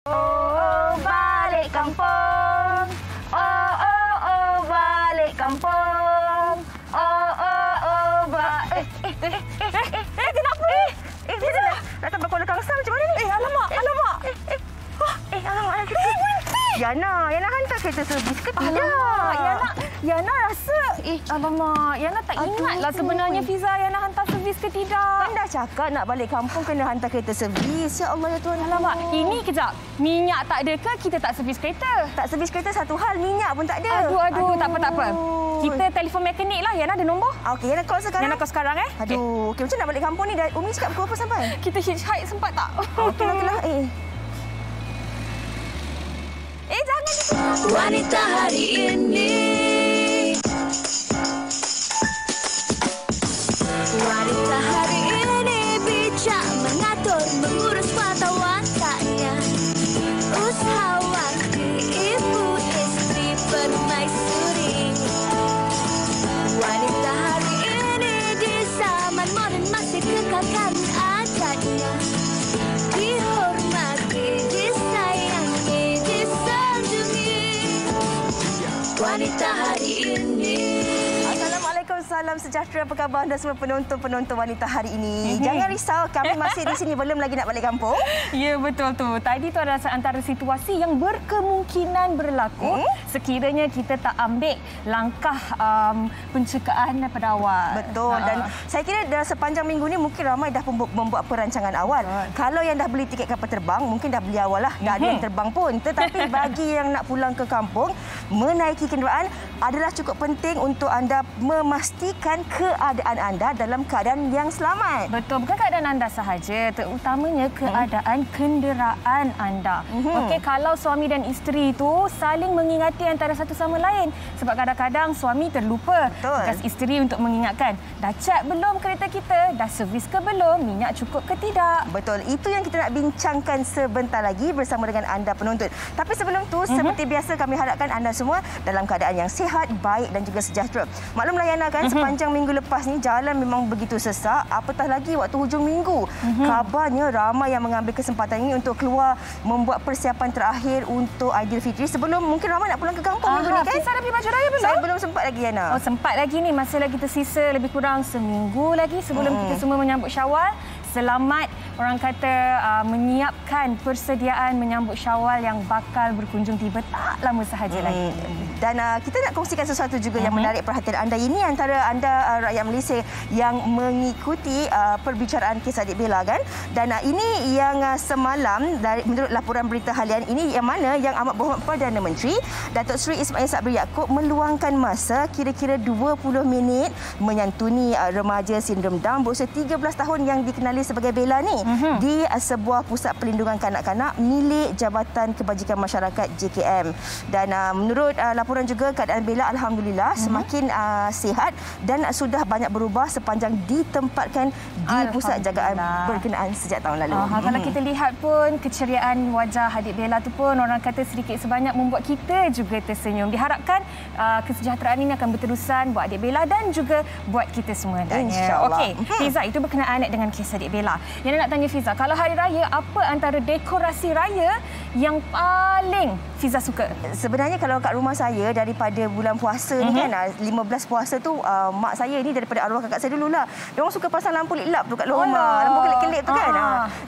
Oh, balik kampung. Oh, balik kampung. Kenapa ni? Dia dah datang berkuala kangsar macam mana ni? Alamak. Alamak. Yana hantar kereta servis ke tidak? Yana rasa... alamak. Yana tak ingatlah sebenarnya Fiza Yana hantar servis ke tidak. Kan dah cakap nak balik kampung kena hantar kereta servis. Ya Allah, ya Tuhan. Alamak, ini kejap. Minyak tak ada ke kita tak servis kereta? Tak servis kereta satu hal, minyak pun tak ada. Aduh. Tak apa. Kita telefon mekanik lah. Yana ada nombor? Okey, Yana call sekarang. Yana call sekarang Aduh, okey, macam nak balik kampung ni? Umi cakap pukul apa sampai? Kita hitchhike sempat tak? Okeylah. Jangan gitu. Wanita hari ini. Wanita hari ini bijak mengatur, mengurus mata wantanya. Usahawati, ibu istri permaisuri. Wanita hari ini di zaman modern masih kekalkan adatnya. Dihormati, disayangi, disanjungi. Wanita hari ini. Assalamualaikum, salam sejahtera. Apa khabar anda semua penonton-penonton Wanita hari ini? Jangan risau, kami masih di sini, belum lagi nak balik kampung. Ya, betul tu. Tadi tu adalah antara situasi yang berkemungkinan berlaku sekiranya kita tak ambil langkah pencegahan daripada awal. Betul. Dan saya kira dah sepanjang minggu ni mungkin ramai dah membuat perancangan awal. Kalau yang dah beli tiket kapal terbang, mungkin dah beli awal lah. Dah ada yang terbang pun. Tetapi bagi yang nak pulang ke kampung, menaiki kenderaan adalah cukup penting untuk anda memastikan keadaan anda dalam keadaan yang selamat. Betul, bukan keadaan anda sahaja, terutamanya keadaan kenderaan anda. Okey, kalau suami dan isteri itu saling mengingati antara satu sama lain. Sebab kadang-kadang suami terlupa tugas isteri untuk mengingatkan, dah cek belum kereta kita, dah servis ke belum, minyak cukup ke tidak. Betul, itu yang kita nak bincangkan sebentar lagi bersama dengan anda penonton. Tapi sebelum tu, seperti biasa kami harapkan anda semua dalam keadaan yang sihat, baik dan juga sejahtera. Maklumlah Yana kan, sepanjang minggu lepas ni jalan memang begitu sesak, apatah lagi waktu hujung minggu. Kabarnya ramai yang mengambil kesempatan ini untuk keluar membuat persiapan terakhir untuk Aidilfitri sebelum mungkin ramai nak pulang ke kampung minggu ni kan. Fiza dah beli baju raya belum? Saya belum sempat lagi Yana. Oh, sempat lagi ni, masih lagi tersisa lebih kurang seminggu lagi sebelum kita semua menyambut Syawal. Selamat orang kata menyiapkan persediaan menyambut Syawal yang bakal berkunjung tiba tak lama sahaja lagi. Dan kita nak kongsikan sesuatu juga yang menarik perhatian anda. Ini antara anda rakyat Malaysia yang mengikuti perbicaraan kes adik Bella kan. Dan ini yang semalam menurut laporan berita harian ini yang mana yang amat berhormat Perdana Menteri Datuk Seri Ismail Sabri Yaakob meluangkan masa kira-kira 20 minit menyantuni remaja sindrom Down berusia 13 tahun yang dikenali sebagai Bella ni di sebuah pusat perlindungan kanak-kanak milik Jabatan Kebajikan Masyarakat JKM. Dan menurut laporan juga keadaan Bella alhamdulillah semakin sihat dan sudah banyak berubah sepanjang ditempatkan di pusat jagaan berkenaan sejak tahun lalu. Kalau kita lihat pun keceriaan wajah adik Bella tu pun orang kata sedikit sebanyak membuat kita juga tersenyum. Diharapkan kesejahteraan ini akan berterusan buat adik Bella dan juga buat kita semua. Okey, Fiza, itu berkenaan dengan kes adik Bella. Yang nak tanya Fiza, kalau hari raya apa antara dekorasi raya yang paling Fiza suka? Sebenarnya kalau kat rumah saya daripada bulan puasa ni kan, 15 puasa tu mak saya ni daripada arwah kakak saya dululah. Dia orang suka pasang lampu lit lap tu kat luar rumah. Lampu kelip-kelip tu kan.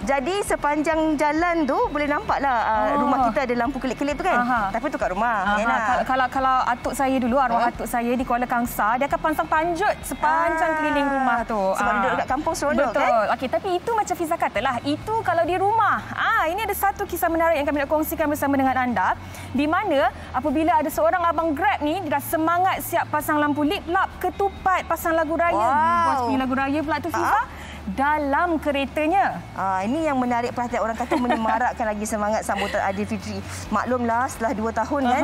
Jadi sepanjang jalan tu boleh nampaklah rumah kita ada lampu kelip-kelip tu kan. Tapi tu kat rumah. Kalau atuk saya dulu, arwah atuk saya di Kuala Kangsar, dia akan pasang panjut sepanjang keliling rumah tu. Sebab duduk dekat kampung seronok kan. Betul. Okey, tapi itu macam Fiza katalah, itu kalau di rumah. Ini ada satu kisah menarik yang kami nak kongsikan bersama dengan anda, di mana apabila ada seorang abang Grab ni, dia dah semangat siap pasang lampu lip lap, ketupat, pasang lagu raya. Buat lagu raya pula tu Fiza. Dalam keretanya. Ini yang menarik perhatian orang kata menyemarakkan lagi semangat sambutan Aidilfitri. Maklumlah setelah 2 tahun kan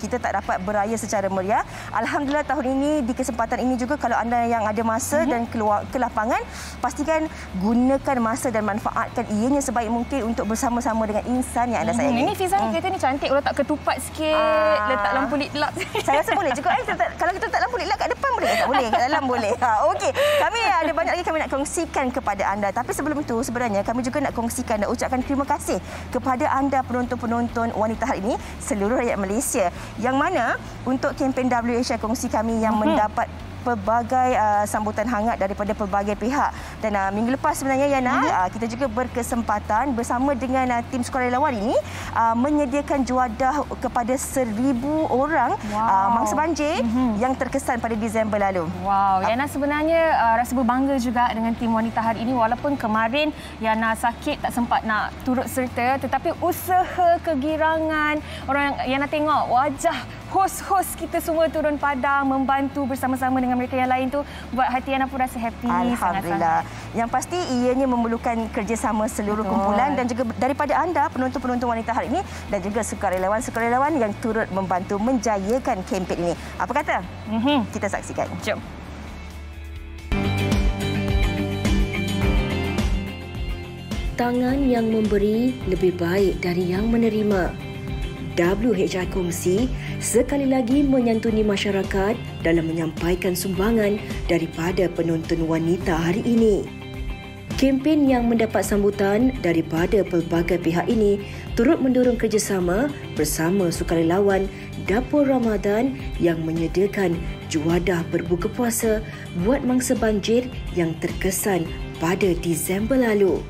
kita tak dapat beraya secara meriah. Alhamdulillah tahun ini di kesempatan ini juga kalau anda yang ada masa dan keluar ke lapangan, pastikan gunakan masa dan manfaatkan ianya sebaik mungkin untuk bersama-sama dengan insan yang anda sayangi. Ini Fiza kereta ni cantik, letak ketupat sikit, letak lampu lit lap. Saya rasa boleh juga kalau kita letak lampu lit lap kat depan boleh, tak boleh kat dalam boleh. Okey, kami ada banyak lagi kami nak kongsikan kehadiran kepada anda. Tapi sebelum itu, sebenarnya kami juga nak kongsikan dan ucapkan terima kasih kepada anda penonton-penonton wanita hari ini, seluruh rakyat Malaysia, yang mana untuk kempen WHI Kongsi kami yang mendapat pelbagai sambutan hangat daripada pelbagai pihak. Dan minggu lepas sebenarnya, Yana, kita juga berkesempatan bersama dengan tim sukarelawan ini menyediakan juadah kepada 1,000 orang mangsa banjir yang terkesan pada Disember lalu. Wow, Yana sebenarnya rasa berbangga juga dengan tim wanita hari ini, walaupun kemarin Yana sakit tak sempat nak turut serta, tetapi usaha kegirangan orang Yana tengok wajah hos-hos kita semua turun padang membantu bersama-sama dengan mereka yang lain tu, buat hati Yana pun rasa happy. Alhamdulillah. Yang pasti ianya memerlukan kerjasama seluruh kumpulan dan juga daripada anda penonton-penonton wanita hari ini dan juga sukarelawan-sukarelawan yang turut membantu menjayakan kempen ini. Apa kata? Kita saksikan. Jom. Tangan yang memberi lebih baik dari yang menerima. WHI Kongsi sekali lagi menyantuni masyarakat dalam menyampaikan sumbangan daripada penonton wanita hari ini. Kempen yang mendapat sambutan daripada pelbagai pihak ini turut mendorong kerjasama bersama sukarelawan Dapur Ramadan yang menyediakan juadah berbuka puasa buat mangsa banjir yang terkesan pada Disember lalu.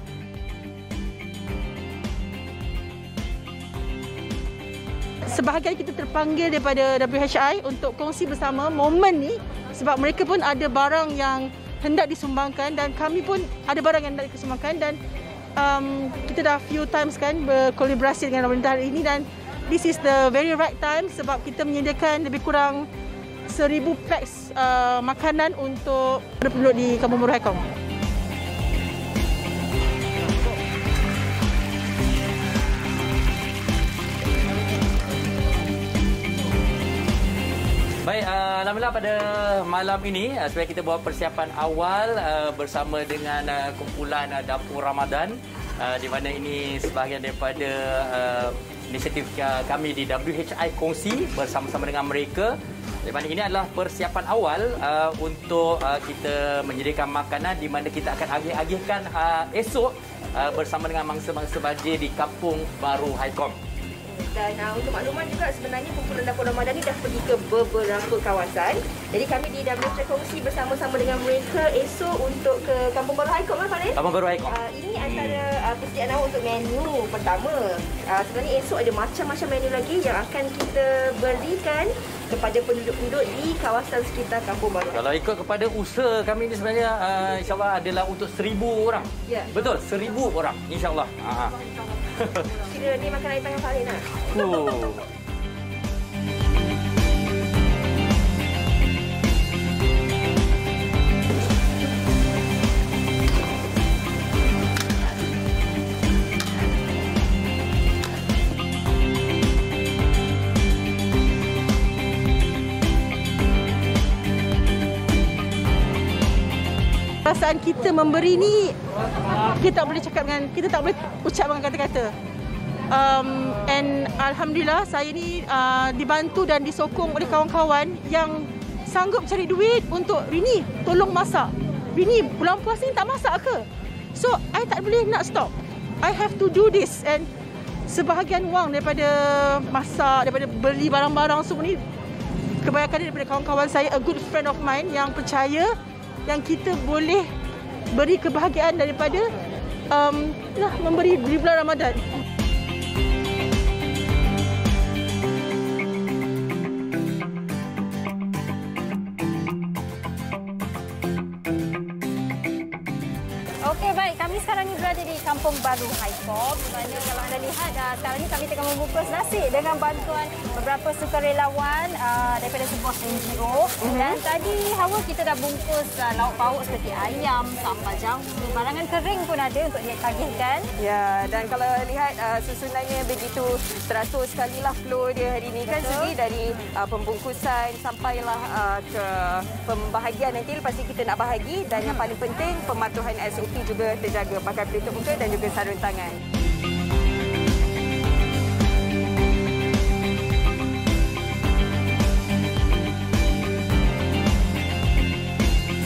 Sebahagian kita terpanggil daripada WHI untuk kongsi bersama momen ni sebab mereka pun ada barang yang hendak disumbangkan dan kami pun ada barang yang hendak disumbangkan dan kita dah few times kan berkolaborasi dengan pemerintah hari ini dan this is the very right time sebab kita menyediakan lebih kurang 1,000 packs makanan untuk penduduk di Kampung Baru Haikong. Baik, alhamdulillah pada malam ini supaya kita buat persiapan awal bersama dengan kumpulan Dapur Ramadan di mana ini sebahagian daripada inisiatif kami di WHI Kongsi bersama-sama dengan mereka. Di mana ini adalah persiapan awal untuk kita menyediakan makanan di mana kita akan agih-agihkan esok bersama dengan mangsa-mangsa banjir di Kampung Baru Haikong. Dan untuk makluman juga sebenarnya kumpulan Dapur Ramadan ini dah pergi ke beberapa kawasan. Jadi kami di WHI Kongsi bersama-sama dengan mereka esok untuk ke Kampung Baru Haikong, kan Fadil? Kampung Baru Haikong. Ini antara persediaan awal untuk menu pertama. Sebenarnya esok ada macam-macam menu lagi yang akan kita berikan kepada penduduk-penduduk di kawasan sekitar Kampung Baru. Kalau ikut kepada usaha kami ini sebenarnya insya-Allah adalah untuk 1,000 orang. Ya. Betul, 1,000 orang insya-Allah. Kira ni makan air tangan Fahrin lah. Perasaan kita memberi ni kita tak boleh cakap dengan, kita tak boleh ucap dengan kata-kata. And alhamdulillah saya ni dibantu dan disokong oleh kawan-kawan yang sanggup cari duit untuk Rini tolong masak. Rini bulan puasa ni tak masak ke? So I tak boleh nak stop. I have to do this and sebahagian wang daripada masak, daripada beli barang-barang semua ni kebanyakan daripada kawan-kawan saya, a good friend of mine yang percaya yang kita boleh beri kebahagiaan daripada memberi di bulan Ramadan. Okey, baik. Kami sekarang ni berada di Kampung Baru Haikong, di mana kalau anda lihat sekarang ni kami tengah membungkus nasi dengan bantuan beberapa sukarelawan daripada sebuah NGO. Dan tadi Hawa kita dah bungkus lauk pauk seperti ayam, sambal jambu, barangan kering pun ada untuk ditagihkan. Ya, dan kalau lihat susunannya begitu teratur sekali lah flow dia hari ini kan, segi dari pembungkusan sampailah ke pembahagian nanti pasti kita nak bahagi dan yang paling penting pematuhan SOP juga terjaga, pakai pelitup muka dan juga sarung tangan.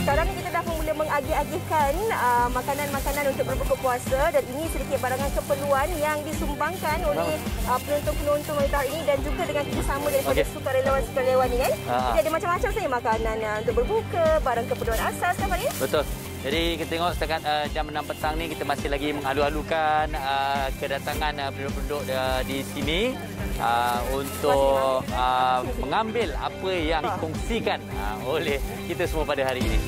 Sekarang kita dah mula mengagih-agihkan makanan-makanan untuk berbuka puasa, dan ini sedikit barangan keperluan yang disumbangkan oleh penonton-penonton wanita ini dan juga dengan kerjasama daripada sukarelawan-sukarelawan ni kan. Jadi ada macam-macam saja makanan untuk berbuka, barang keperluan asas kan Pak Rin? Betul. Jadi kita tengok setakat jam 6 petang ni kita masih lagi mengalu-alukan kedatangan penduduk-penduduk di sini untuk mengambil apa yang dikongsikan oleh kita semua pada hari ini.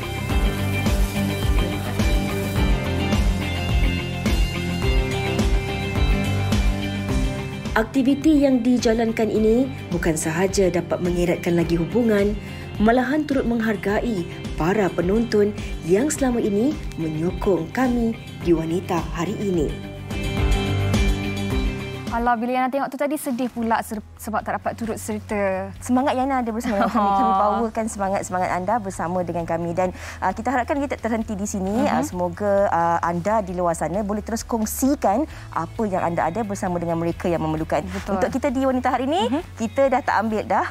Aktiviti yang dijalankan ini bukan sahaja dapat mengeratkan lagi hubungan, malahan turut menghargai para penonton yang selama ini menyokong kami di Wanita Hari Ini. Alah, bila Yana tengok tu tadi sedih pula sebab tak dapat turut serta. Semangat Yana ada bersama dengan kami. Kami bawakan semangat-semangat anda bersama dengan kami. Dan kita harapkan kita terhenti di sini. Semoga anda di luar sana boleh terus kongsikan apa yang anda ada bersama dengan mereka yang memerlukan. Betul. Untuk kita di Wanita Hari ini, kita dah tak ambil dah.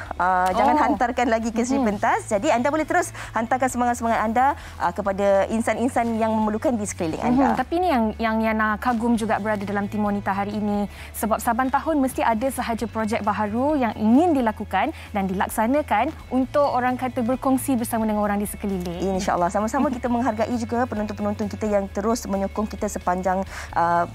Jangan hantarkan lagi ke Sri Pentas. Jadi anda boleh terus hantarkan semangat-semangat anda kepada insan-insan yang memerlukan di sekeliling anda. Tapi ini yang Yana kagum juga berada dalam tim Wanita Hari ini. Sebab saban tahun mesti ada sahaja projek baharu yang ingin dilakukan dan dilaksanakan untuk orang kata berkongsi bersama dengan orang di sekeliling. InsyaAllah. Sama-sama kita menghargai juga penonton-penonton kita yang terus menyokong kita sepanjang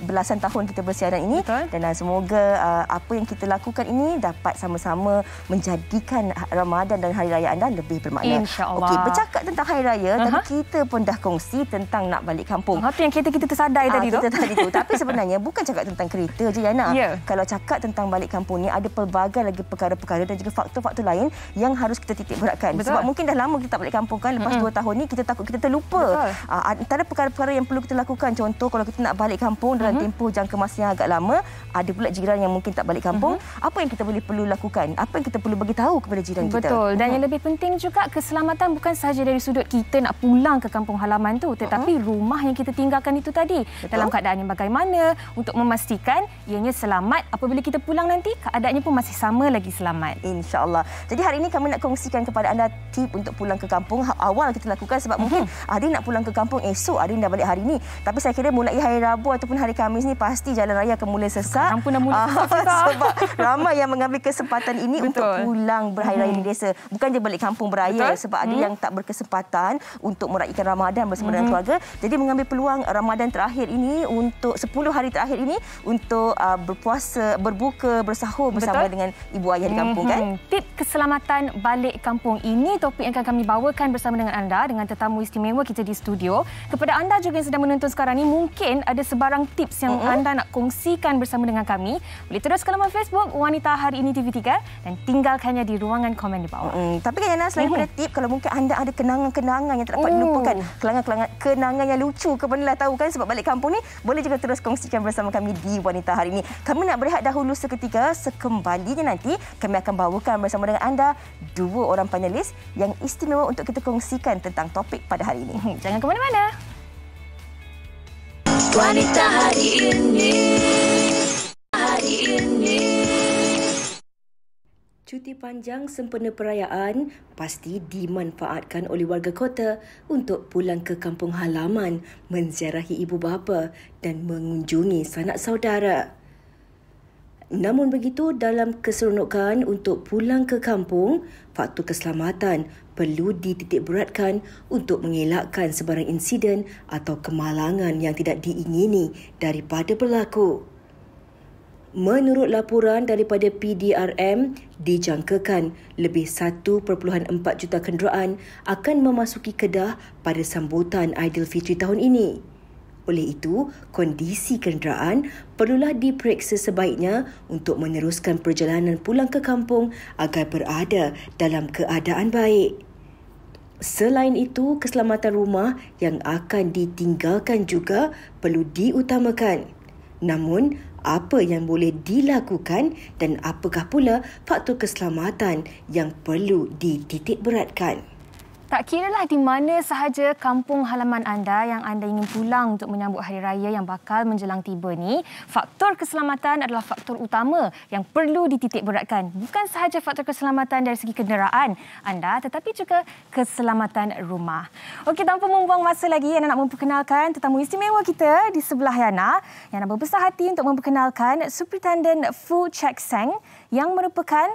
belasan tahun kita bersiaran ini. Betul. Dan semoga apa yang kita lakukan ini dapat sama-sama menjadikan Ramadan dan Hari Raya anda lebih bermakna. InsyaAllah. Okey, bercakap tentang Hari Raya, tadi kita pun dah kongsi tentang nak balik kampung. Itu yang kita tersadai tadi tu. Tapi sebenarnya bukan cakap tentang kereta je, Yana. Ya. Kalau cakap tentang balik kampung ni, ada pelbagai lagi perkara-perkara dan juga faktor-faktor lain yang harus kita titik beratkan. Betul. Sebab mungkin dah lama kita tak balik kampung kan. Lepas 2 tahun ni kita takut kita terlupa. Antara perkara-perkara yang perlu kita lakukan, contoh kalau kita nak balik kampung dalam tempoh jangka masa yang agak lama, ada pula jiran yang mungkin tak balik kampung. Apa yang kita perlu lakukan? Apa yang kita perlu bagi tahu kepada jiran kita? Betul. Dan yang lebih penting juga, keselamatan bukan sahaja dari sudut kita nak pulang ke kampung halaman tu, tetapi rumah yang kita tinggalkan itu tadi dalam keadaan yang bagaimana untuk memastikan ianya selamat. Apabila kita pulang nanti, keadaannya pun masih sama lagi selamat. InsyaAllah. Jadi hari ini kami nak kongsikan kepada anda tip untuk pulang ke kampung. Awal kita lakukan sebab mungkin ada nak pulang ke kampung esok, ada dah balik hari ini. Tapi saya kira mulai hari Rabu ataupun hari Khamis ni pasti jalan raya akan mula sesak. Sekarang pun dah mula sesak. Sebab ramai yang mengambil kesempatan ini untuk pulang berhari raya di desa. Bukan je balik kampung beraya. Sebab ada yang tak berkesempatan untuk meraihkan Ramadan bersama dengan keluarga. Jadi mengambil peluang Ramadan terakhir ini untuk 10 hari terakhir ini untuk berpuasa, berbuka, bersahur bersama dengan ibu ayah di kampung kan. Tip keselamatan balik kampung, ini topik yang akan kami bawakan bersama dengan anda dengan tetamu istimewa kita di studio. Kepada anda juga yang sedang menonton sekarang ni, mungkin ada sebarang tips yang anda nak kongsikan bersama dengan kami. Boleh terus ke laman Facebook Wanita Hari Ini TV3 dan tinggalkannya di ruangan komen di bawah. Tapi kan Yana, selain pada tip, kalau mungkin anda ada kenangan-kenangan yang tak dapat dilupakan, kenangan yang lucu ke mana tahu kan sebab balik kampung ni, boleh juga terus kongsikan bersama kami di Wanita Hari Ini. Kami nak berehat dahulu seketika. Sekembalinya nanti kami akan bawakan bersama dengan anda 2 orang panelis yang istimewa untuk kita kongsikan tentang topik pada hari ini. Jangan ke mana-mana. Wanita Hari Ini. Hari ini. Cuti panjang sempena perayaan pasti dimanfaatkan oleh warga kota untuk pulang ke kampung halaman, menziarahi ibu bapa dan mengunjungi sanak saudara. Namun begitu, dalam keseronokan untuk pulang ke kampung, faktor keselamatan perlu dititikberatkan untuk mengelakkan sebarang insiden atau kemalangan yang tidak diingini daripada berlaku. Menurut laporan daripada PDRM, dijangkakan lebih 1.4 juta kenderaan akan memasuki Kedah pada sambutan Aidilfitri tahun ini. Oleh itu, kondisi kenderaan perlulah diperiksa sebaiknya untuk meneruskan perjalanan pulang ke kampung agar berada dalam keadaan baik. Selain itu, keselamatan rumah yang akan ditinggalkan juga perlu diutamakan. Namun, apa yang boleh dilakukan dan apakah pula faktor keselamatan yang perlu dititikberatkan? Tak kiralah di mana sahaja kampung halaman anda yang anda ingin pulang untuk menyambut Hari Raya yang bakal menjelang tiba ni, faktor keselamatan adalah faktor utama yang perlu dititik beratkan. Bukan sahaja faktor keselamatan dari segi kenderaan anda, tetapi juga keselamatan rumah. Okey, tanpa membuang masa lagi, Yana nak memperkenalkan tetamu istimewa kita di sebelah Yana. Yana berbesar hati untuk memperkenalkan Superintendent Foo Check Seng yang merupakan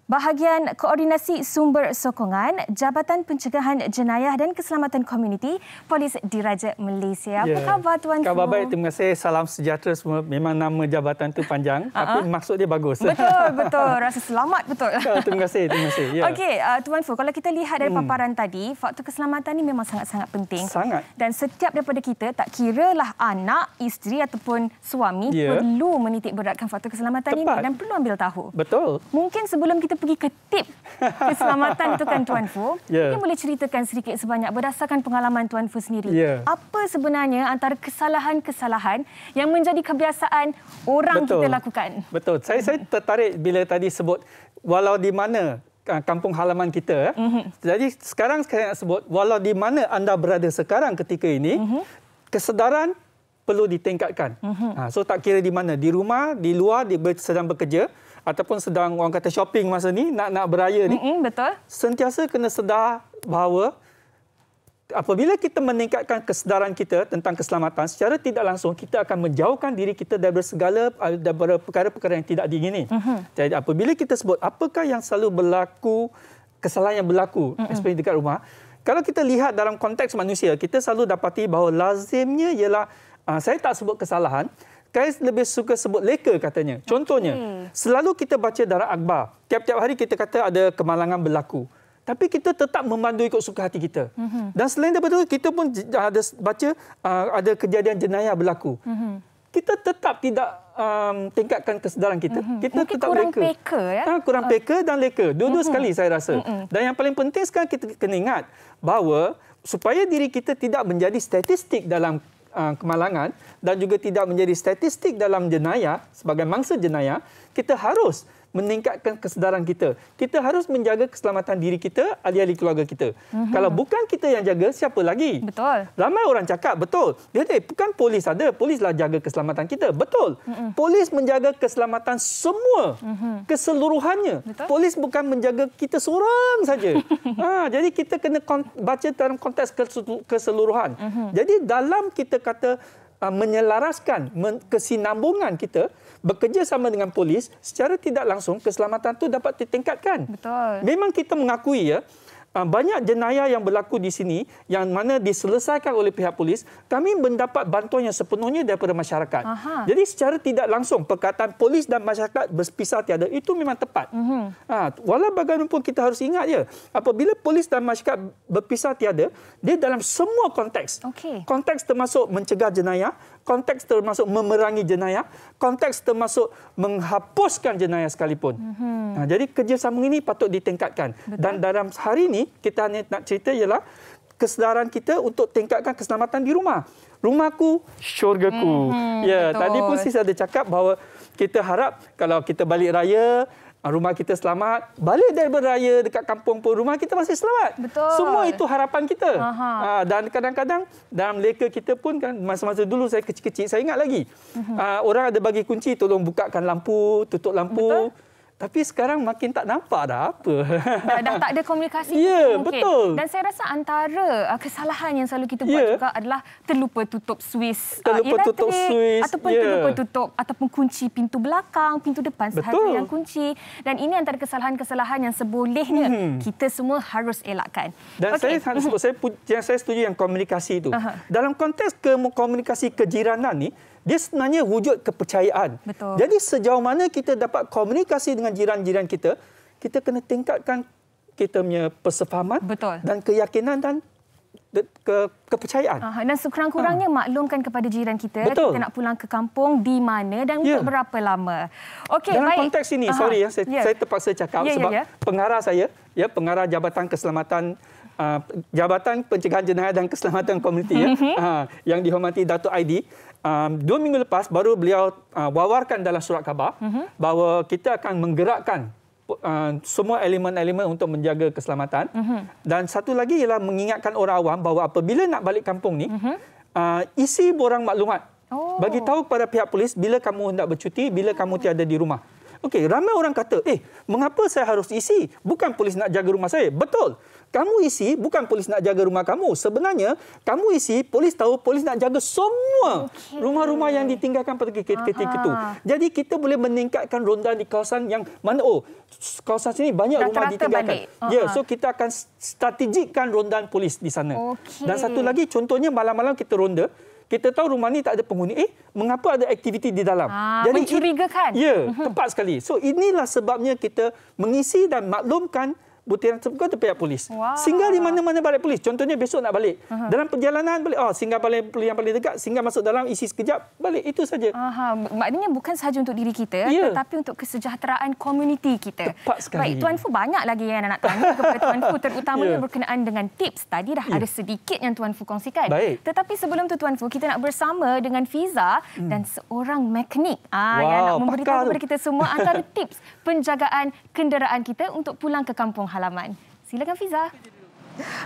bahagian Koordinasi Sumber Sokongan Jabatan Pencegahan Jenayah dan Keselamatan Komuniti Polis Diraja Malaysia. Apa khabar Tuan Foo? Khabar baik, terima kasih. Salam sejahtera semua. Memang nama jabatan tu panjang, tapi maksud dia bagus. Betul. Rasa selamat betul. Terima kasih. Ya. Okey, Tuan Foo, kalau kita lihat dari paparan tadi, faktor keselamatan ini memang sangat-sangat penting. Sangat. Dan setiap daripada kita, tak kiralah anak, isteri ataupun suami, perlu menitik beratkan faktor keselamatan ini dan perlu ambil tahu. Betul. Mungkin sebelum kita pergi ke tip keselamatan itu kan Tuan Foo, mungkin boleh ceritakan sedikit sebanyak berdasarkan pengalaman Tuan Foo sendiri. Apa sebenarnya antara kesalahan-kesalahan yang menjadi kebiasaan orang kita lakukan? Betul. Saya tertarik bila tadi sebut walau di mana kampung halaman kita. Jadi sekarang saya nak sebut walau di mana anda berada sekarang ketika ini, kesedaran perlu ditingkatkan. So tak kira di mana, di rumah, di luar, sedang bekerja, ataupun sedang orang kata shopping masa ni, nak beraya ni. Betul. Sentiasa kena sedar bahawa apabila kita meningkatkan kesedaran kita tentang keselamatan, secara tidak langsung kita akan menjauhkan diri kita daripada perkara-perkara yang tidak diingini. Jadi apabila kita sebut apakah yang selalu berlaku, kesalahan yang berlaku, especially dekat rumah, kalau kita lihat dalam konteks manusia, kita selalu dapati bahawa lazimnya ialah, saya tak sebut kesalahan, saya lebih suka sebut leka katanya. Contohnya, selalu kita baca dalam akhbar. Tiap-tiap hari kita kata ada kemalangan berlaku. Tapi kita tetap memandu ikut suka hati kita. Dan selain daripada itu, kita pun ada baca ada kejadian jenayah berlaku. Kita tetap tidak tingkatkan kesedaran kita. Kita mungkin tetap kurang leka. peka. Kurang peka dan leka. Dua-dua sekali saya rasa. Dan yang paling penting sekarang kita kena ingat bahawa supaya diri kita tidak menjadi statistik dalam kemalangan dan juga tidak menjadi statistik dalam jenayah sebagai mangsa jenayah, kita harus meningkatkan kesedaran kita. Kita harus menjaga keselamatan diri kita, ahli-ahli keluarga kita. Kalau bukan kita yang jaga, siapa lagi? Betul. Ramai orang cakap, betul. Bukan polis ada, polislah jaga keselamatan kita. Betul. Polis menjaga keselamatan semua, keseluruhannya. Betul. Polis bukan menjaga kita seorang saja. Jadi kita kena baca dalam konteks keseluruhan. Jadi dalam kita kata menyelaraskan kesinambungan kita, bekerja sama dengan polis, secara tidak langsung keselamatan itu dapat ditingkatkan. Betul. Memang kita mengakui banyak jenayah yang berlaku di sini yang mana diselesaikan oleh pihak polis, kami mendapat bantuan yang sepenuhnya daripada masyarakat. Jadi secara tidak langsung perkataan polis dan masyarakat berpisah tiada itu memang tepat. Walau bagaimanapun kita harus ingat apabila polis dan masyarakat berpisah tiada, dia dalam semua konteks. Konteks termasuk mencegah jenayah, konteks termasuk memerangi jenayah, konteks termasuk menghapuskan jenayah sekalipun. Jadi kerjasama ini patut ditingkatkan. Betul. Dan dalam hari ini kita hanya nak cerita ialah kesedaran kita untuk tingkatkan keselamatan di rumah. Rumahku, syurgaku. Tadi pun saya ada cakap bahawa kita harap kalau kita balik raya, rumah kita selamat, balik daripada raya dekat kampung pun rumah kita masih selamat. Betul. Semua itu harapan kita. Dan kadang-kadang dalam leka kita pun kan, masa-masa dulu saya kecil-kecil, saya ingat lagi. Orang ada bagi kunci, tolong bukakan lampu, tutup lampu. Betul. Tapi sekarang makin tak nampak dah apa. Dah tak ada komunikasi. Betul. Dan saya rasa antara kesalahan yang selalu kita buat juga adalah terlupa tutup suis tutup suis. Ataupun terlupa tutup ataupun kunci pintu belakang, pintu depan sahaja yang kunci. Dan ini antara kesalahan-kesalahan yang sebolehnya kita semua harus elakkan. Dan saya setuju yang komunikasi itu. Dalam konteks komunikasi kejiranan ni, dia sebenarnya wujud kepercayaan. Betul. Jadi sejauh mana kita dapat komunikasi dengan jiran-jiran kita, kita kena tingkatkan kita punya persefahaman dan keyakinan dan kepercayaan. Dan sekurang-kurangnya maklumkan kepada jiran kita, kita nak pulang ke kampung di mana dan untuk berapa lama. Dalam konteks ini, saya terpaksa cakap sebab pengarah saya, pengarah Jabatan Keselamatan Jabatan Pencegahan Jenayah dan Keselamatan Komuniti yang dihormati Datuk Aidi, 2 minggu lepas baru beliau wawarkan dalam surat khabar bahawa kita akan menggerakkan semua elemen-elemen untuk menjaga keselamatan. Dan satu lagi ialah mengingatkan orang awam bahawa apabila nak balik kampung ni, isi borang maklumat. Bagi tahu kepada pihak polis bila kamu hendak bercuti, bila kamu tiada di rumah. Okey, ramai orang kata, mengapa saya harus isi? Bukan polis nak jaga rumah saya. Betul. Kamu isi, bukan polis nak jaga rumah kamu. Sebenarnya, kamu isi, polis tahu, polis nak jaga semua rumah-rumah yang ditinggalkan pada ketika itu. Jadi, kita boleh meningkatkan ronda di kawasan yang mana, kawasan sini banyak rumah ditinggalkan. So kita akan strategikkan rondaan polis di sana. Dan satu lagi, contohnya malam-malam kita ronda, kita tahu rumah ni tak ada penghuni. Mengapa ada aktiviti di dalam? Jadi mencurigakan. Ya, tepat sekali. So inilah sebabnya kita mengisi dan maklumkan butiran tersebut ke pihak polis. Singgah di mana-mana balik polis. Contohnya besok nak balik. Dalam perjalanan balik, singgah yang paling dekat, singgah masuk dalam, isi sekejap, balik. Itu saja. Maknanya bukan sahaja untuk diri kita, tetapi untuk kesejahteraan komuniti kita. Tepat sekali. Baik, Tuan Fu, banyak lagi yang nak tanya kepada Tuan Fu, terutamanya berkenaan dengan tips. Tadi dah ada sedikit yang Tuan Fu kongsikan. Baik. Tetapi sebelum tu Tuan Fu, kita nak bersama dengan Fiza dan seorang mekanik yang nak memberitahu kepada kita semua antara tips penjagaan kenderaan kita untuk pulang ke kampung halaman. Silakan Fiza.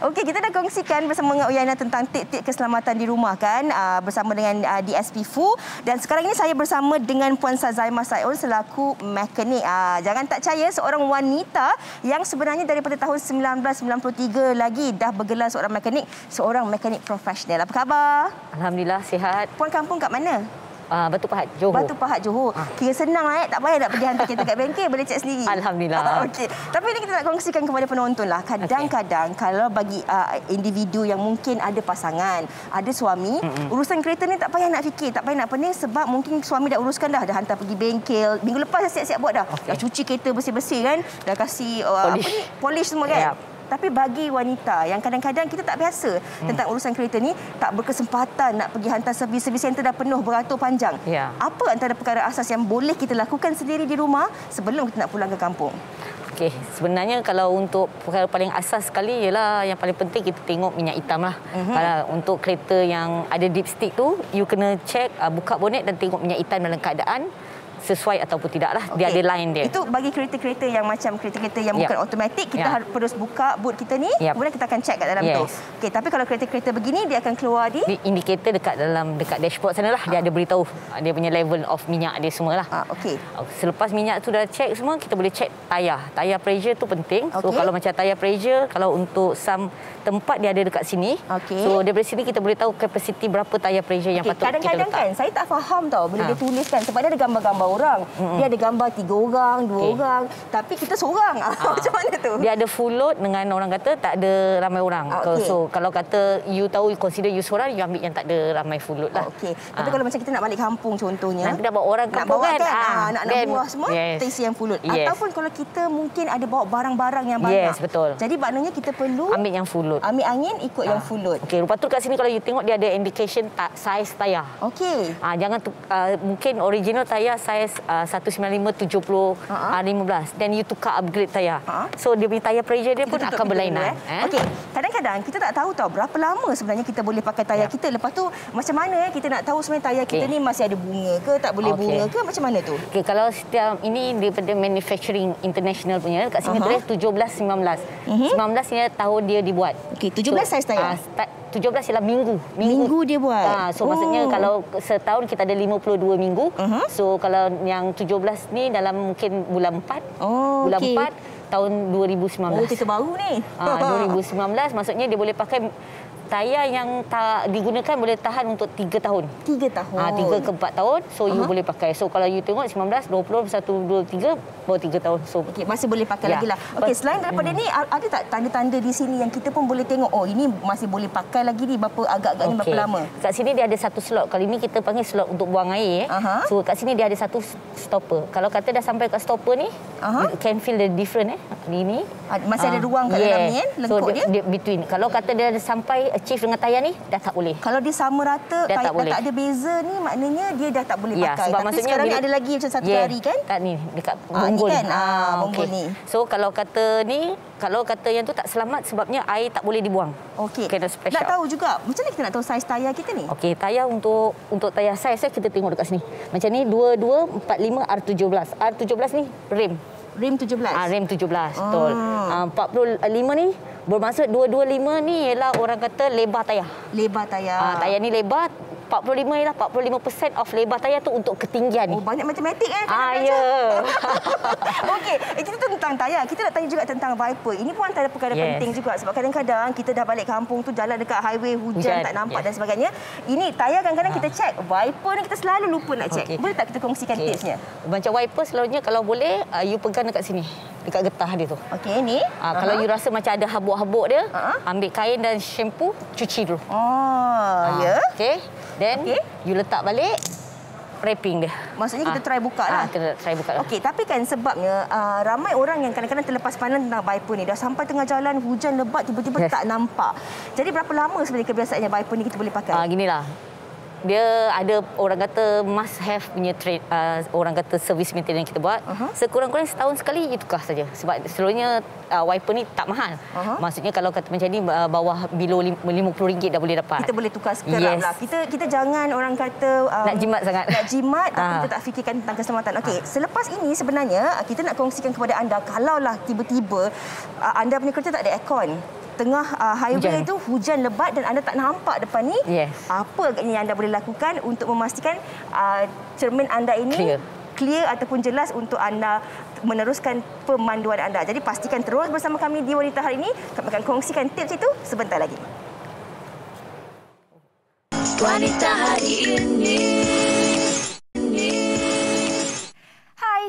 Okey, kita dah kongsikan bersama dengan Uyana tentang tip-tip keselamatan di rumah kan, bersama dengan DSP Fu, dan sekarang ini saya bersama dengan Puan Sazaimah Saiul selaku mekanik. Jangan tak percaya, seorang wanita yang sebenarnya daripada tahun 1993 lagi dah bergelar seorang mekanik profesional. Apa khabar? Alhamdulillah sihat. Puan kampung kat mana? Batu Pahat, Johor. Batu Pahat, Johor. Kira senang tak payah nak pergi hantar kereta kat bengkel, boleh cek sendiri. Alhamdulillah. Okey. Tapi ini kita nak kongsikan kepada penonton lah. Kadang-kadang kalau bagi individu yang mungkin ada pasangan, ada suami, urusan kereta ni tak payah nak fikir, tak payah nak pening sebab mungkin suami dah uruskan dah hantar pergi bengkel. Minggu lepas dah siap-siap buat dah. Dah cuci kereta bersih-bersih kan, dah kasih polish semua kan. Tapi bagi wanita yang kadang-kadang kita tak biasa tentang urusan kereta ni, tak berkesempatan nak pergi hantar servis center dah penuh beratur panjang. Apa antara perkara asas yang boleh kita lakukan sendiri di rumah sebelum kita nak pulang ke kampung? Okey, sebenarnya kalau untuk perkara paling asas sekali ialah yang paling penting kita tengok minyak hitam lah. Kalau untuk kereta yang ada dipstick tu, you kena check, buka bonet dan tengok minyak hitam dalam keadaan sesuai ataupun tidaklah. Dia ada line dia. Itu bagi kereta-kereta yang macam kereta-kereta yang bukan automatik, kita harus terus buka boot kita ni, kemudian kita akan check kat dalam tu. Okey, tapi kalau kereta-kereta begini dia akan keluar di indikator dekat dashboard sanalah. Dia ada beritahu dia punya level of minyak dia semualah. Okey. Selepas minyak tu dah check semua, kita boleh check tayar pressure tu penting. So kalau macam tayar pressure, kalau untuk some tempat dia ada dekat sini. So daripada sini kita boleh tahu kapasiti berapa tayar pressure yang patut kita letak. Kadang-kadang kan saya tak faham tau bila dia tuliskan sebab dia ada gambar-gambar orang. Dia ada gambar 3 orang, 2 orang, tapi kita seorang. Macam mana tu? Dia ada full load dengan orang kata tak ada ramai orang. So kalau kata you tahu consider you seorang, you ambil yang tak ada ramai full load lah. Tapi kalau macam kita nak balik kampung contohnya, nanti dah bawa orang kampung kan, nak buah semua, kita isi yang full load. Ataupun kalau kita mungkin ada bawa barang-barang yang banyak. Betul. Jadi maknanya kita perlu ambil yang full load. Ambil angin ikut yang full load. Okey, lepas tu kat sini kalau you tengok dia ada indication saiz tayar. Okey. Jangan mungkin original tayar saiz 195/70/15. Then you tukar upgrade tayar. So dia punya tayar pressure dia pun akan berlainan. Okey. Kadang-kadang kita tak tahu berapa lama sebenarnya kita boleh pakai tayar kita. Lepas tu macam mana kita nak tahu sebenarnya tayar kita ni masih ada bunga ke, tak boleh bunga ke, macam mana tu? Okey, kalau setiap ini daripada manufacturing international punya, kat sini tulis 17-19. 19 ni tahun dia dibuat. Okey, 17 saiz tayar. 17 ialah minggu dia buat. So maksudnya kalau setahun kita ada 52 minggu. So kalau yang 17 ni dalam mungkin bulan 4. Bulan 4 tahun 2019. Cerita baru ni. 2019 maksudnya dia boleh pakai tayar yang tak digunakan boleh tahan untuk 3 tahun. 3 tahun. 3 ke 4 tahun. So you boleh pakai. So kalau you tengok 19, 20, 21, 22, 3 baru 3 tahun. So masih boleh pakai lagi lah. Okey, selain daripada ni ada tak tanda-tanda di sini yang kita pun boleh tengok ini masih boleh pakai lagi ni agak-agaknya berapa lama? Kat sini dia ada satu slot. Kali ni kita panggil slot untuk buang air. So kat sini dia ada satu stopper. Kalau kata dah sampai kat stopper ni, you can feel the different ini. Masih ada ruang kat dalam ni lengkuk dia between. Kalau kata dia sampai achieve dengan tayar ni dah tak boleh. Kalau dia sama rata, dah tak ada beza ni maknanya dia dah tak boleh pakai. Sebab tapi sekarang ni ada lagi macam satu hari kan? Tak ni dekat bonggol kan? Bonggol ni. So kalau kata yang tu tak selamat sebabnya air tak boleh dibuang. Okey. Nak tahu juga macam mana kita nak tahu saiz tayar kita ni? Okey, tayar untuk tayar saiz kita tengok dekat sini. Macam ni 2245 R17. R17 ni rim. Rim 17. Rim 17, betul. 45 ni bermaksud 225 ni ialah orang kata lebar tayar. Lebar tayar. Tayar ni lebar 45 ialah 45% of lebar tayar tu untuk ketinggian. Oh, banyak matematik ya. Okey, itu tentang tayar. Kita nak tanya juga tentang Viper. Ini pun antara perkara penting juga sebab kadang-kadang kita dah balik kampung tu jalan dekat highway hujan tak nampak dan sebagainya. Ini tayar kadang-kadang kita cek. Viper ni kita selalu lupa nak cek. Boleh tak kita kongsikan tipsnya? Macam Viper selalunya kalau boleh you pegang dekat sini. Dekat getah dia tu. Okey, ni. Kalau you rasa macam ada habuk-habuk dia, ambil kain dan shampoo, cuci dulu. Ya. Okey. Then you letak balik wrapping dia. Maksudnya kita try buka lah. Kita try buka lah. Okey, tapi kan sebabnya ramai orang yang kadang-kadang terlepas pandang tentang Viper ni. Dah sampai tengah jalan, hujan lebat, tiba-tiba tak nampak. Jadi berapa lama sebenarnya kebiasaannya Viper ni kita boleh pakai? Ginilah. Dia ada orang kata must have punya orang kata service maintenance kita buat. Sekurang-kurangnya setahun sekali you tukar saja. Sebab selalunya wiper ni tak mahal. Maksudnya kalau kata macam ni bawah below RM50 dah boleh dapat. Kita boleh tukar sekerap lah. Kita jangan orang kata nak jimat sangat. Nak jimat tapi kita tak fikirkan tentang keselamatan. Okey, selepas ini sebenarnya kita nak kongsikan kepada anda kalaulah tiba-tiba anda punya kereta tak ada aircon. Tengah highway itu hujan lebat dan anda tak nampak depan ni, apa agaknya yang anda boleh lakukan untuk memastikan cermin anda ini clear ataupun jelas untuk anda meneruskan pemanduan anda. Jadi pastikan terus bersama kami di Wanita Hari ini. Kami akan kongsikan tips itu sebentar lagi. Wanita Hari ini.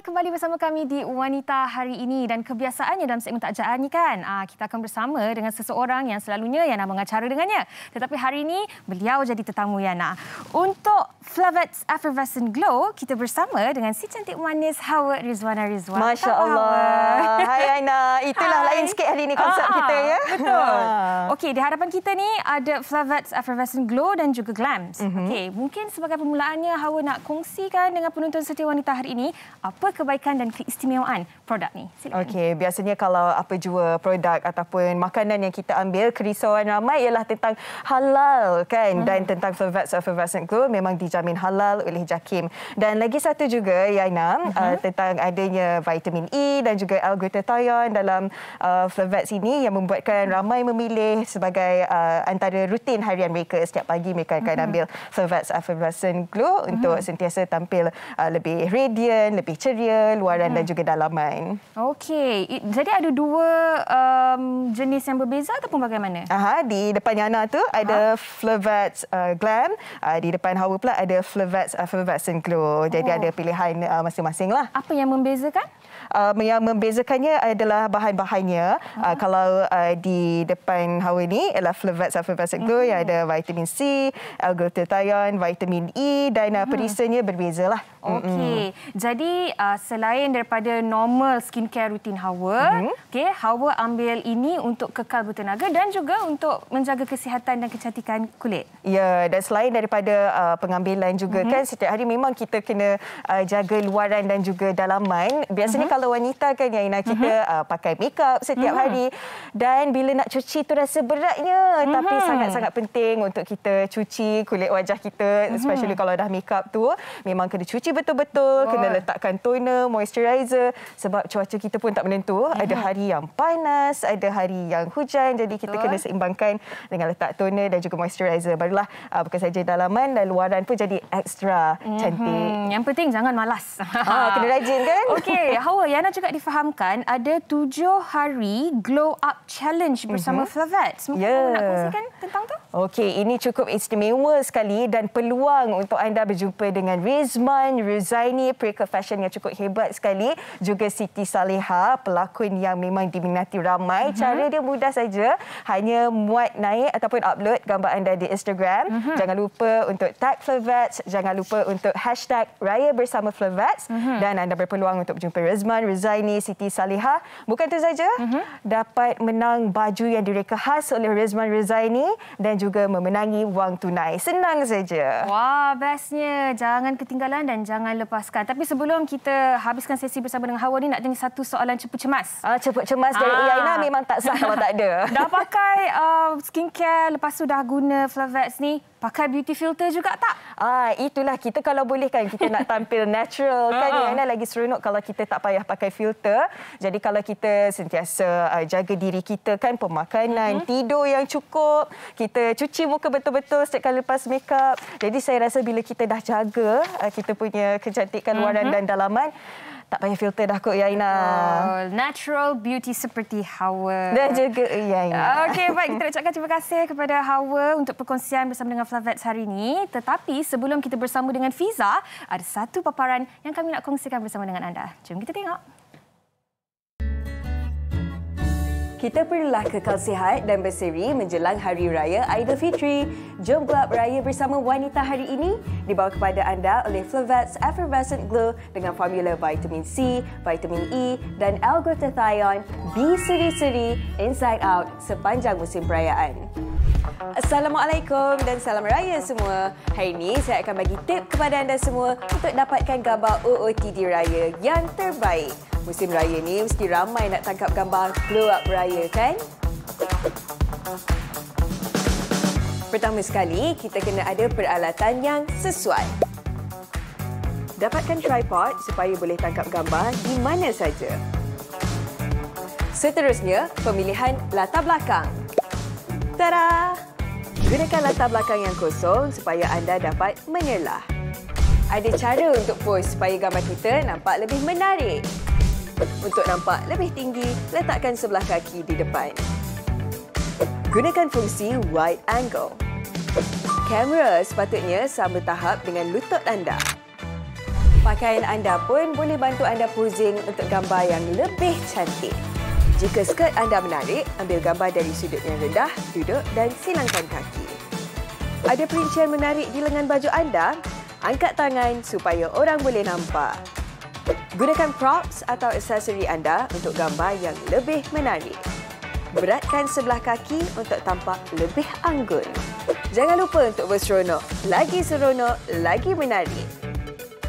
Kembali bersama kami di Wanita Hari ini dan kebiasaannya dalam segmen Takjaan ni kan kita akan bersama dengan seseorang yang selalunya Yana mengacara dengannya, tetapi hari ini beliau jadi tetamu Yana. Untuk Flavets Effervescent Glow kita bersama dengan si cantik manis Hawa Rizwana Rizwan. Masya Allah. Hai Aina, itulah lain sikit hari ini konsep kita ya. Betul. Okey, di hadapan kita ni ada Flavets Effervescent Glow dan juga Glams. Okey, mungkin sebagai permulaannya Hawa nak kongsikan dengan penonton setia Wanita Hari ini apa kebaikan dan keistimewaan produk ni? Silakan. Okey, biasanya kalau apa jua produk ataupun makanan yang kita ambil, kerisauan ramai ialah tentang halal kan, dan tentang Flavets Effervescent Glow memang dijamin halal oleh JAKIM. Dan lagi satu juga Yana, tentang adanya vitamin E dan juga L-glutathione dalam Flavets ini yang membuatkan ramai memilih sebagai antara rutin harian mereka. Setiap pagi mereka akan ambil Flavets Effervescent Glow untuk sentiasa tampil lebih radiant, lebih ceria, luaran dan juga dalaman. Okey, jadi ada dua jenis yang berbeza ataupun bagaimana? Di depan Yana tu ada Flavets Glam, di depan Hawa pula ada Flavets Effervescent Glow. Jadi ada pilihan masing-masing lah. Apa yang membezakan? Yang membezakannya adalah bahan-bahannya. Kalau di depan Hawa ni ialah Flavets Effervescent Glow yang ada vitamin C, L-glutathione, vitamin E dan perisanya berbezalah. Okey. Jadi selain daripada normal skincare rutin Hawa, Hawa ambil ini untuk kekal bertenaga dan juga untuk menjaga kesihatan dan kecantikan kulit. Ya, dan selain daripada pengambilan juga kan setiap hari memang kita kena jaga luaran dan juga dalaman. Biasanya kalau wanita kan Yaina kita pakai makeup setiap hari dan bila nak cuci tu rasa beratnya, tapi sangat-sangat penting untuk kita cuci kulit wajah kita, especially kalau dah makeup tu memang kena cuci betul-betul, kena letakkan toner, moisturizer sebab cuaca kita pun tak menentu. Ada hari yang panas, ada hari yang hujan, jadi kita kena seimbangkan dengan letak toner dan juga moisturizer. Barulah bukan saja dalaman dan luaran pun jadi ekstra cantik. Yang penting jangan malas. Kena rajin kan? Okey, Hawa, Yana juga difahamkan ada 7 hari Glow Up Challenge bersama Flavets. Mungkin Hawa nak kongsikan tentang tu? Okey, ini cukup istimewa sekali dan peluang untuk anda berjumpa dengan Rizman Ruzaini, pelakon fashion yang cukup hebat sekali, juga Siti Saleha, pelakon yang memang diminati ramai. Cara dia mudah saja, hanya muat naik ataupun upload gambar anda di Instagram. Jangan lupa untuk tag Flavets, jangan lupa untuk hashtag Raya Bersama Flavets dan anda berpeluang untuk berjumpa Rizman Ruzaini, Siti Saleha. Bukan itu saja, dapat menang baju yang direka khas oleh Rizman Ruzaini dan juga memenangi wang tunai. Senang saja. Wah, bestnya. Jangan ketinggalan dan jangan lepaskan. Tapi sebelum kita habiskan sesi bersama dengan Hawa ni, nak tanya satu soalan cepu cemas. Cepu cemas dari Yaina memang tak sah kalau tak ada. Dah pakai skincare, lepas tu dah guna Flavets ni, pakai beauty filter juga tak? Itulah kita kalau boleh kan kita nak tampil natural kan. Yang lagi seronok kalau kita tak payah pakai filter. Jadi kalau kita sentiasa jaga diri kita kan, pemakanan, tidur yang cukup, kita cuci muka betul-betul setiap kali lepas make up. Jadi saya rasa bila kita dah jaga kita punya kecantikan luaran dan dalaman, tak payah filter dah kot, ya Ina. Natural beauty seperti Hawa. Dan juga ya Ina. Okey, baik, kita ucapkan terima kasih kepada Hawa untuk perkongsian bersama dengan Flavets hari ini. Tetapi sebelum kita bersama dengan Fiza, ada satu paparan yang kami nak kongsikan bersama dengan anda. Jom kita tengok. Kita perlulah kekal sihat dan berseri menjelang Hari Raya Aidilfitri. Jom gelap raya bersama wanita hari ini dibawa kepada anda oleh Flavets Effervescent Glow dengan formula vitamin C, vitamin E dan L-glutathione. Be seri-seri inside out sepanjang musim perayaan. Assalamualaikum dan salam raya semua. Hari ini saya akan bagi tip kepada anda semua untuk dapatkan gambar OOTD raya yang terbaik. Musim raya ni mesti ramai nak tangkap gambar glow up raya kan? Pertama sekali, kita kena ada peralatan yang sesuai. Dapatkan tripod supaya boleh tangkap gambar di mana saja. Seterusnya, pemilihan latar belakang. Tada! Gunakan latar belakang yang kosong supaya anda dapat menyelah. Ada cara untuk pose supaya gambar kita nampak lebih menarik. Untuk nampak lebih tinggi, letakkan sebelah kaki di depan. Gunakan fungsi wide angle. Kamera sepatutnya sama tahap dengan lutut anda. Pakaian anda pun boleh bantu anda posing untuk gambar yang lebih cantik. Jika skirt anda menarik, ambil gambar dari sudut yang rendah, duduk dan silangkan kaki. Ada perincian menarik di lengan baju anda? Angkat tangan supaya orang boleh nampak. Gunakan props atau aksesori anda untuk gambar yang lebih menarik. Beratkan sebelah kaki untuk tampak lebih anggun. Jangan lupa untuk berseronok. Lagi seronok, lagi menarik.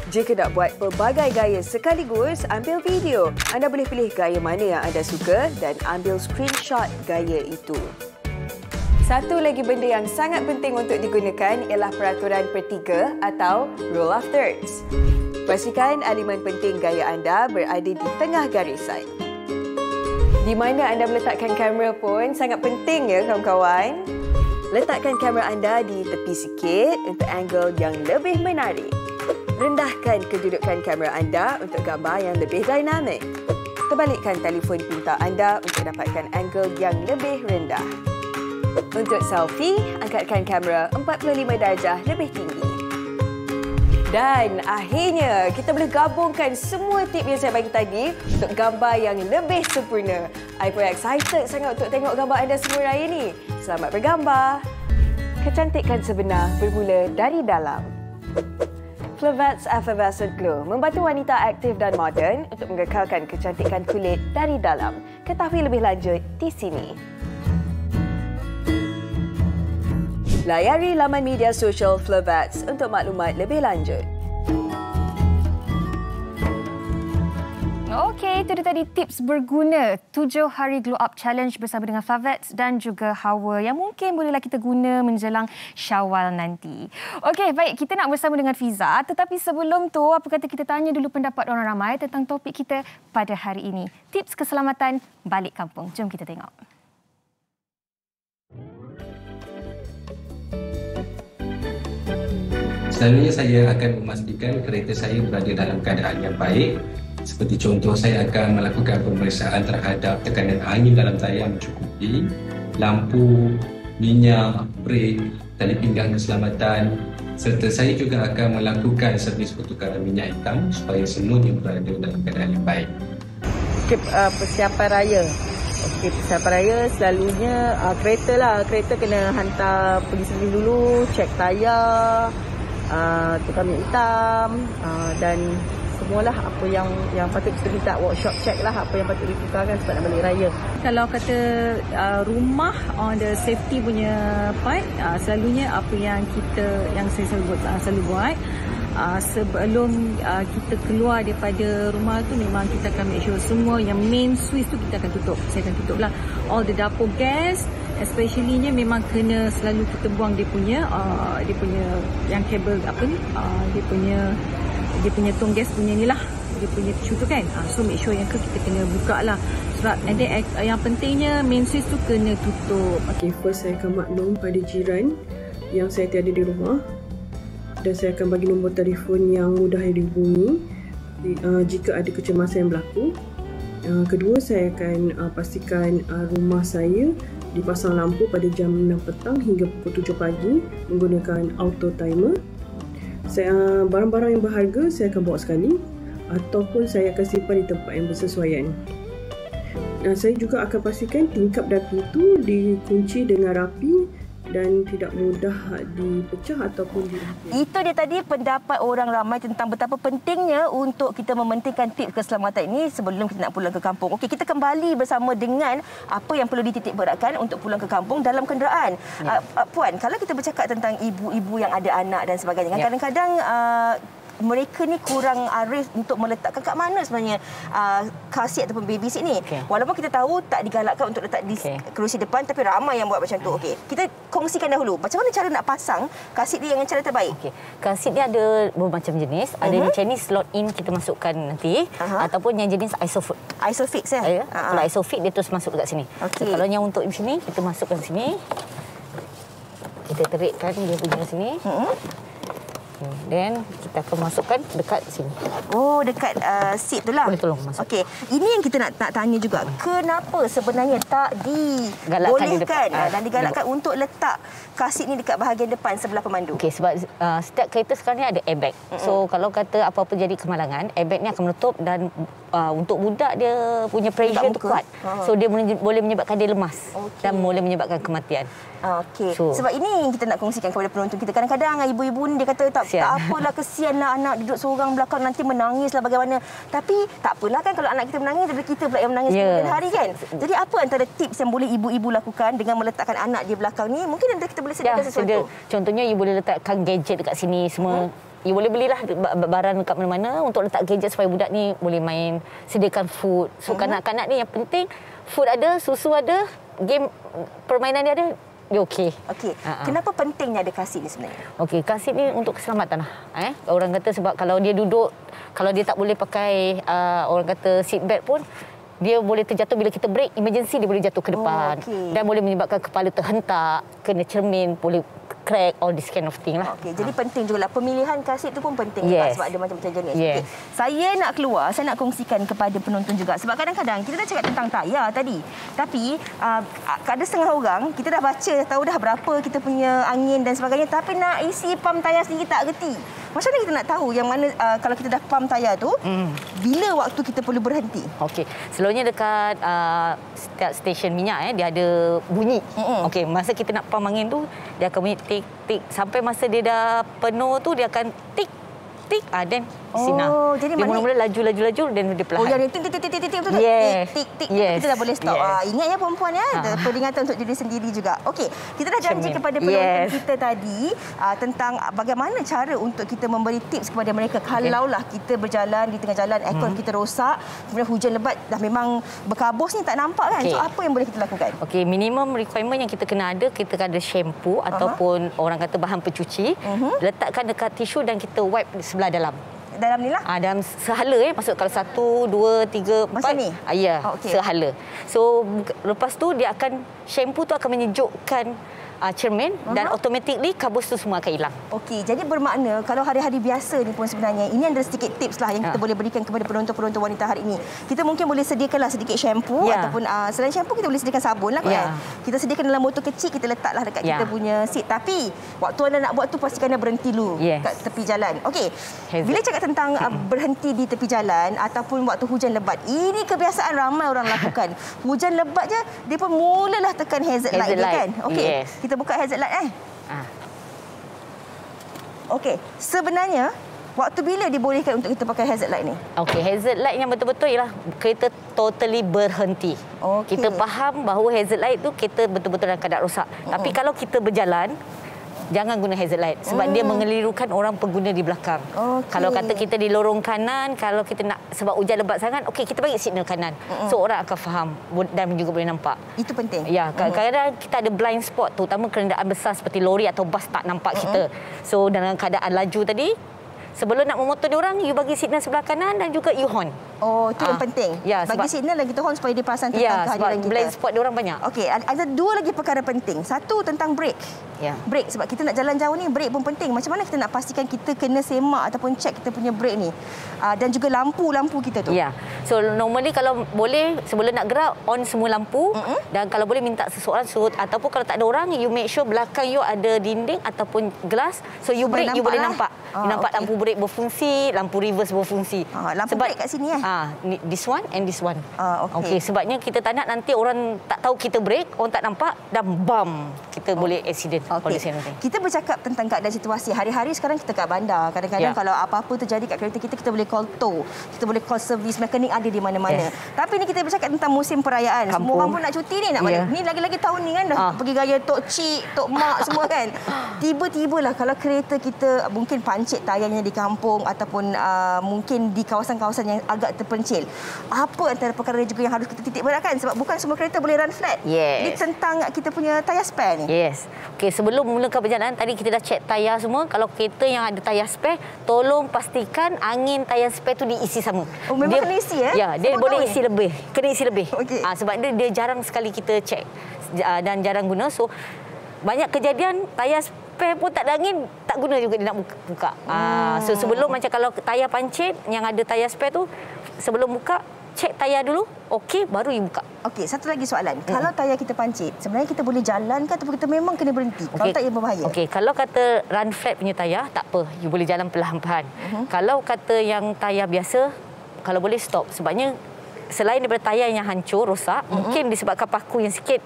Jika nak buat pelbagai gaya sekaligus, ambil video. Anda boleh pilih gaya mana yang anda suka dan ambil screenshot gaya itu. Satu lagi benda yang sangat penting untuk digunakan ialah peraturan per 3 atau rule of thirds. Pastikan elemen penting gaya anda berada di tengah garisan. Di mana anda meletakkan kamera pun sangat penting ya kawan-kawan. Letakkan kamera anda di tepi sikit untuk angle yang lebih menarik. Rendahkan kedudukan kamera anda untuk gambar yang lebih dinamik. Terbalikkan telefon pintar anda untuk dapatkan angle yang lebih rendah. Untuk selfie, angkatkan kamera 45 darjah lebih tinggi. Dan akhirnya, kita boleh gabungkan semua tip yang saya bagi tadi untuk gambar yang lebih sempurna. I pun excited sangat untuk tengok gambar anda semua raya ni. Selamat bergambar. Kecantikan sebenar bermula dari dalam. Flavets Effervescent Glow membantu wanita aktif dan moden untuk mengekalkan kecantikan kulit dari dalam. Ketahui lebih lanjut di sini. Layari laman media sosial Flavets untuk maklumat lebih lanjut. Okey, itu dia tadi tips berguna 7 hari Glow Up Challenge bersama dengan Flavets dan juga Hawa yang mungkin bolehlah kita guna menjelang Syawal nanti. Okey, baik, kita nak bersama dengan Fiza. Tetapi sebelum tu, apa kata kita tanya dulu pendapat orang ramai tentang topik kita pada hari ini. Tips keselamatan balik kampung. Jom kita tengok. Selalunya saya akan memastikan kereta saya berada dalam keadaan yang baik. Seperti contoh, saya akan melakukan pemeriksaan terhadap tekanan angin dalam tayar mencukupi, lampu, minyak, brek, tali pinggang keselamatan, serta saya juga akan melakukan servis pertukaran minyak hitam supaya semuanya berada dalam keadaan yang baik. Persiapan raya. Okey, persiapan raya selalunya kereta lah. Kereta kena hantar pergi servis dulu, cek tayar, tukar minyak hitam dan semualah apa yang patut kita minta, workshop check lah apa yang patut ditukarkan sebab nak balik raya. Kalau kata rumah on the safety punya part, selalunya apa yang saya selalu buat sebelum kita keluar daripada rumah tu memang kita akan make sure semua yang main switch tu kita akan tutup. Saya akan tutup lah all the dapur gas, especially-nya memang kena selalu kita buang dia punya yang kabel dia punya tong gas punya ni lah, dia punya tisu tu kan. So make sure yang kita kena buka lah. Sebab and then yang pentingnya main switch tu kena tutup. Okay, first saya akan maklum pada jiran yang saya tiada di rumah, dan saya akan bagi nombor telefon yang mudah dihubungi jika ada kecemasan yang berlaku. Kedua, saya akan pastikan rumah saya dipasang lampu pada jam 6 petang hingga pukul 7 pagi menggunakan auto timer. Barang-barang yang berharga saya akan bawa sekali ataupun saya akan simpan di tempat yang bersesuaian. Saya juga akan pastikan tingkap dan pintu dikunci dengan rapi dan tidak mudah dipecah ataupun dirahsia. Itu dia tadi pendapat orang ramai tentang betapa pentingnya untuk kita mementingkan tips keselamatan ini sebelum kita nak pulang ke kampung. Okey, kita kembali bersama dengan apa yang perlu dititik beratkan untuk pulang ke kampung dalam kenderaan. Ya. Puan, kalau kita bercakap tentang ibu-ibu yang ada anak dan sebagainya, ya, kadang-kadang mereka ni kurang arif untuk meletakkan kat mana sebenarnya car seat ataupun baby seat ni. Okay. Walaupun kita tahu tak digalakkan untuk letak di kerusi depan, tapi ramai yang buat macam tu. Okey, kita kongsikan dahulu macam mana cara nak pasang car seat ni dengan cara terbaik. Okey, car seat ni ada bermacam jenis. Ada macam ni slot in kita masukkan nanti, ataupun yang jenis ISOFIX. ISOFIX ya. Kalau ISOFIX dia terus masuk dekat sini. Okay. Kalau yang untuk di sini kita masukkan sini. Kita terikkan dia punya sini. Dan kita akan masukkan dekat sini. Oh, dekat seat tu lah. Boleh tolong masuk. Okey, ini yang kita nak tanya juga. Kenapa sebenarnya tak dibolehkan dan digalakkan untuk letak car seat ni dekat bahagian depan sebelah pemandu? Okey, sebab setiap kereta sekarang ni ada airbag. So kalau kata apa-apa jadi kemalangan, airbag ni akan menutup dan untuk budak dia punya pressure tu kuat. So dia boleh menyebabkan dia lemas dan boleh menyebabkan kematian. Okey. Sebab ini yang kita nak kongsikan kepada penonton kita. Kadang-kadang ibu-ibu ni dia kata tak apalah, kesianlah anak duduk seorang belakang nanti menangislah bagaimana. Tapi tak apalah kan kalau anak kita menangis daripada kita pula yang menangis kemudian hari kan. Jadi apa antara tips yang boleh ibu-ibu lakukan dengan meletakkan anak di belakang ni? Mungkin nanti kita boleh sediakan sesuatu. Contohnya ibu boleh letakkan gadget dekat sini semua. You boleh belilah barang dekat mana-mana untuk letak gadget supaya budak ni boleh main, sediakan food. So kanak-kanak ni yang penting food ada, susu ada, game permainan dia ada, dia okey. Okey. Kenapa pentingnya ada car seat ni sebenarnya? Okey, car seat ni untuk keselamatan lah. Orang kata sebab kalau dia duduk, kalau dia tak boleh pakai orang kata seat belt pun, dia boleh terjatuh bila kita brake, emergency dia boleh jatuh ke depan. Dan boleh menyebabkan kepala terhentak, kena cermin, boleh crack, all this kind of thing lah. Okey, jadi penting jugalah pemilihan car seat tu pun penting sebab ada macam-macam jenis. Okay. Saya nak keluar, saya nak kongsikan kepada penonton juga sebab kadang-kadang kita dah cakap tentang tayar tadi. Tapi ada setengah orang kita dah baca tahu dah berapa kita punya angin dan sebagainya, tapi nak isi pam tayar sendiri tak reti. Macam mana kita nak tahu yang mana kalau kita dah pam tayar tu bila waktu kita perlu berhenti? Okey, selalunya dekat setiap stesen minyak dia ada bunyi. Okey, masa kita nak pam angin tu dia akan bunyi tik tik sampai masa dia dah penuh tu dia akan tik tik dan sinar. Jadi dia mula-mula laju dan dia perlahan. Oh, yang tik tik tik tik tik betul. Tik tik kita dah boleh stop. Ingat ya perempuan ya, peringatan untuk diri sendiri juga. Okey, kita dah janji kepada penonton kita tadi tentang bagaimana cara untuk kita memberi tips kepada mereka kalaulah kita berjalan di tengah jalan aircon kita rosak, kemudian hujan lebat dah memang berkabus ni tak nampak kan. So apa yang boleh kita lakukan? Okey, minimum requirement yang kita kena ada, kita kena ada shampoo ataupun orang kata bahan pencuci. Letakkan dekat tisu dan kita wipe di sebelah dalam. Dalam ni lah? Dalam sehala maksud kalau 1, 2, 3, 4. Macam ni? Ya, sehala. So lepas tu dia akan, shampoo tu akan menyejukkan cermin dan automatically kabus tu semua akan hilang. Okey, jadi bermakna kalau hari-hari biasa ni pun sebenarnya ini adalah sedikit tips lah yang kita boleh berikan kepada penonton-penonton wanita hari ini. Kita mungkin boleh sediakanlah sedikit shampoo ataupun selain shampoo kita boleh sediakan sabun lah kan. Kita sediakan dalam botol kecil, kita letaklah dekat kita punya seat. Tapi waktu anda nak buat tu pastikan anda berhenti dulu kat tepi jalan. Okey. Bila cakap tentang berhenti di tepi jalan ataupun waktu hujan lebat, ini kebiasaan ramai orang lakukan. Hujan lebat je dia pun mulalah tekan hazard light dia kan. Okey. Kita buka hazard light Okey, sebenarnya waktu bila dibolehkan untuk kita pakai hazard light ni? Okey, hazard light yang betul-betul ialah kereta totally berhenti. Kita faham bahawa hazard light tu kereta betul-betul dalam keadaan rosak. Tapi kalau kita berjalan jangan guna hazard light sebab dia mengelirukan orang pengguna di belakang. Kalau kata kita di lorong kanan, kalau kita nak sebab hujan lebat sangat, okey kita bagi signal kanan. So orang akan faham dan juga boleh nampak. Itu penting. Ya, kadang-kadang kita ada blind spot terutama kenderaan besar seperti lori atau bas tak nampak kita. So dalam keadaan laju tadi, sebelum nak memotor diorang, you bagi signal sebelah kanan dan juga you horn. Oh, itu yang penting. Ya, bagi signal lagi tu horn supaya dia perasan tentang kehadiran kita. Blind spot diorang banyak. Okey, ada dua lagi perkara penting. Satu tentang brake. Brake sebab kita nak jalan jauh ni, brake pun penting. Macam mana kita nak pastikan kita kena semak ataupun check kita punya brake ni. Dan juga lampu-lampu kita tu. Ya. So normally kalau boleh sebelum nak gerak on semua lampu dan kalau boleh minta seseorang suruh ataupun kalau tak ada orang you make sure belakang you ada dinding ataupun gelas so you brake you boleh nampak. You nampak lampu brake berfungsi, lampu reverse berfungsi. Lampu brake kat sini this one and this one. Okey, sebabnya kita tak nak nanti orang tak tahu kita brake, orang tak nampak dan bam kita boleh accident. Kita bercakap tentang keadaan situasi hari-hari sekarang kita kat bandar. Kadang-kadang kalau apa-apa terjadi kat kereta kita boleh call tow. Kita boleh call servis, mekanik ada di mana-mana. Tapi ni kita bercakap tentang musim perayaan. Kampung. Semua orang pun nak cuti ni nak balik. Ni lagi-lagi tahun ni kan dah pergi gaya Tok Cik, Tok Mak semua kan. Tiba-tibalah kalau kereta kita mungkin pancit tayarnya di kampung ataupun mungkin di kawasan-kawasan yang agak terpencil. Apa antara perkara juga yang harus kita titik beratkan sebab bukan semua kereta boleh run flat. Jadi tentang kita punya tayar spare ni. Okey, sebelum mulakan perjalanan tadi kita dah check tayar semua. Kalau kereta yang ada tayar spare, tolong pastikan angin tayar spare tu diisi sama. Oh, memang kena isi Ya, dia boleh isi lebih. Kena isi lebih. Sebab dia jarang sekali kita check dan jarang guna. So banyak kejadian tayar spare pun tak ada angin, tak guna juga dia nak buka. So sebelum macam kalau tayar pancit yang ada tayar spare tu sebelum buka cek tayar dulu, okey baru you buka. Okey, satu lagi soalan. Kalau tayar kita pancit, sebenarnya kita boleh jalan ke ataupun kita memang kena berhenti? Kalau tak ia berbahaya. Okey, kalau kata run flat punya tayar, tak apa, you boleh jalan perlahan-lahan. Kalau kata yang tayar biasa, kalau boleh stop. Sebabnya selain daripada tayar yang hancur, rosak, mungkin disebabkan paku yang sikit,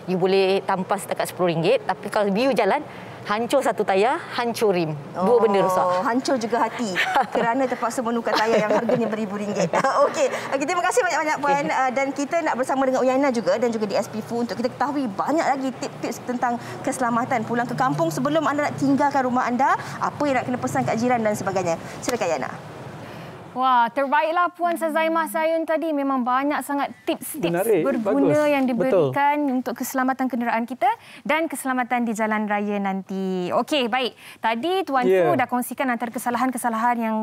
you boleh tampas dekat RM10. Tapi kalau you jalan, hancur satu tayar, hancur rim. Dua benda rosak. Hancur juga hati kerana terpaksa menukar tayar yang harganya beribu-ringgit. Okey, terima kasih banyak-banyak Puan. Dan kita nak bersama dengan Uyana juga dan juga DSP FU untuk kita ketahui banyak lagi tips-tips tentang keselamatan pulang ke kampung sebelum anda nak tinggalkan rumah anda, apa yang nak kena pesan kat jiran dan sebagainya. Silakan Uyana. Wah, terbaiklah Puan Sazaimah Sayun tadi. Memang banyak sangat tips-tips berguna yang diberikan untuk keselamatan kenderaan kita dan keselamatan di jalan raya nanti. Okey, baik. Tadi Tuan Fu dah kongsikan antara kesalahan-kesalahan yang